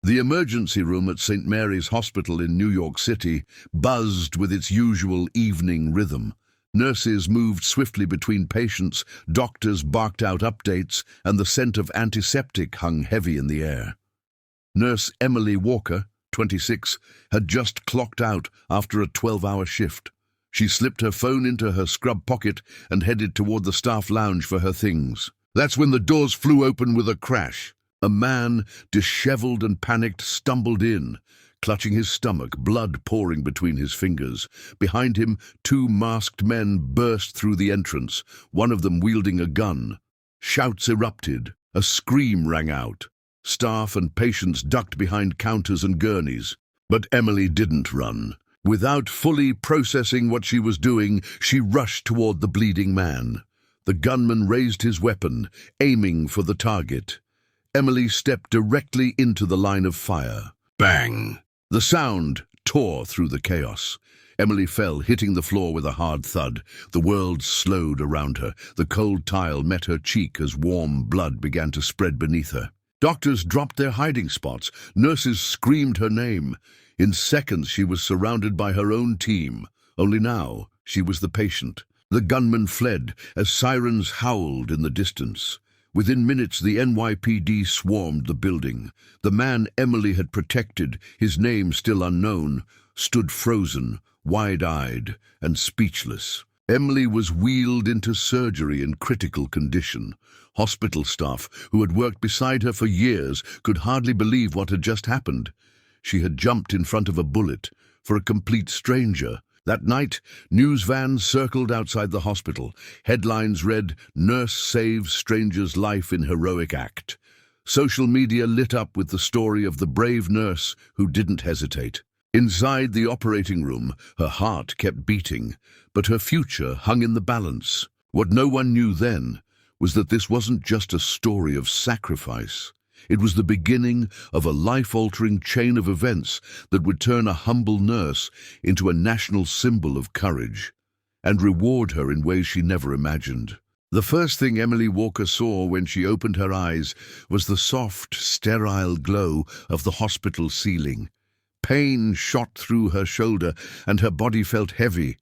The emergency room at St. Mary's Hospital in New York City buzzed with its usual evening rhythm. Nurses moved swiftly between patients, doctors barked out updates, and the scent of antiseptic hung heavy in the air. Nurse Emily Walker, 26, had just clocked out after a 12-hour shift. She slipped her phone into her scrub pocket and headed toward the staff lounge for her things. That's when the doors flew open with a crash. A man, disheveled and panicked, stumbled in, clutching his stomach, blood pouring between his fingers. Behind him, two masked men burst through the entrance, one of them wielding a gun. Shouts erupted. A scream rang out. Staff and patients ducked behind counters and gurneys. But Emily didn't run. Without fully processing what she was doing, she rushed toward the bleeding man. The gunman raised his weapon, aiming for the target. Emily stepped directly into the line of fire. Bang! The sound tore through the chaos. Emily fell, hitting the floor with a hard thud. The world slowed around her. The cold tile met her cheek as warm blood began to spread beneath her. Doctors dropped their hiding spots. Nurses screamed her name. In seconds, she was surrounded by her own team. Only now, she was the patient. The gunman fled as sirens howled in the distance. Within minutes, the NYPD swarmed the building. The man Emily had protected, his name still unknown, stood frozen, wide-eyed, and speechless. Emily was wheeled into surgery in critical condition. Hospital staff, who had worked beside her for years, could hardly believe what had just happened. She had jumped in front of a bullet for a complete stranger. That night, news vans circled outside the hospital. Headlines read, "Nurse saves stranger's life in heroic act." Social media lit up with the story of the brave nurse who didn't hesitate. Inside the operating room, her heart kept beating, but her future hung in the balance. What no one knew then was that this wasn't just a story of sacrifice. It was the beginning of a life-altering chain of events that would turn a humble nurse into a national symbol of courage and reward her in ways she never imagined. The first thing Emily Walker saw when she opened her eyes was the soft, sterile glow of the hospital ceiling. Pain shot through her shoulder and her body felt heavy,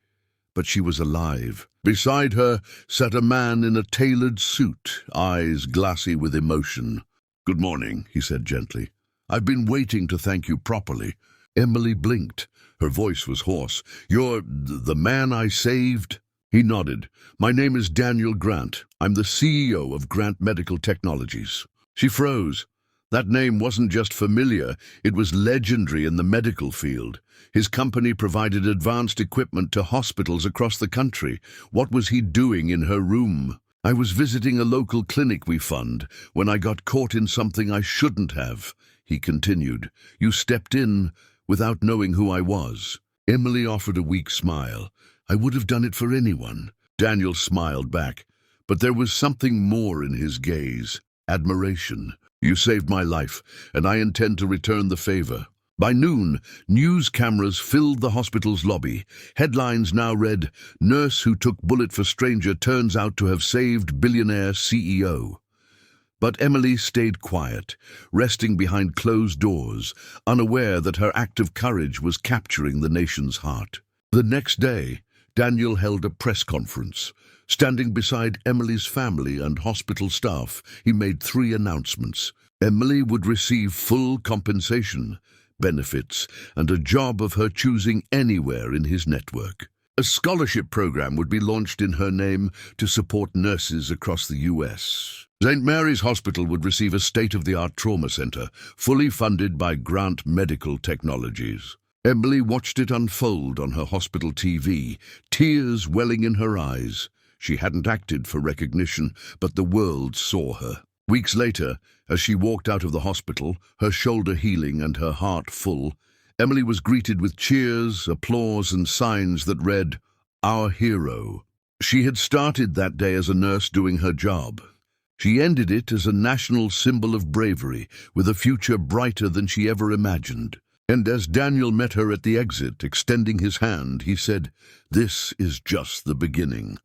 but she was alive. Beside her sat a man in a tailored suit, eyes glassy with emotion. "Good morning," he said gently. "I've been waiting to thank you properly." Emily blinked. Her voice was hoarse. "You're the man I saved?" He nodded. "My name is Daniel Grant. I'm the CEO of Grant Medical Technologies." She froze. That name wasn't just familiar, it was legendary in the medical field. His company provided advanced equipment to hospitals across the country. What was he doing in her room? "I was visiting a local clinic we fund when I got caught in something I shouldn't have," he continued. "You stepped in without knowing who I was." Emily offered a weak smile. "I would have done it for anyone." Daniel smiled back, but there was something more in his gaze. Admiration. "You saved my life, and I intend to return the favor." By noon, news cameras filled the hospital's lobby. Headlines now read, "Nurse who took bullet for stranger turns out to have saved billionaire CEO." But Emily stayed quiet, resting behind closed doors, unaware that her act of courage was capturing the nation's heart. The next day, Daniel held a press conference. Standing beside Emily's family and hospital staff, he made 3 announcements. Emily would receive full compensation, benefits, and a job of her choosing anywhere in his network. A scholarship program would be launched in her name to support nurses across the U.S. St. Mary's Hospital would receive a state-of-the-art trauma center, fully funded by Grant Medical Technologies. Emily watched it unfold on her hospital TV, tears welling in her eyes. She hadn't acted for recognition, but the world saw her. Weeks later, as she walked out of the hospital, her shoulder healing and her heart full, Emily was greeted with cheers, applause, and signs that read, "Our hero." She had started that day as a nurse doing her job. She ended it as a national symbol of bravery, with a future brighter than she ever imagined. And as Daniel met her at the exit, extending his hand, he said, "This is just the beginning."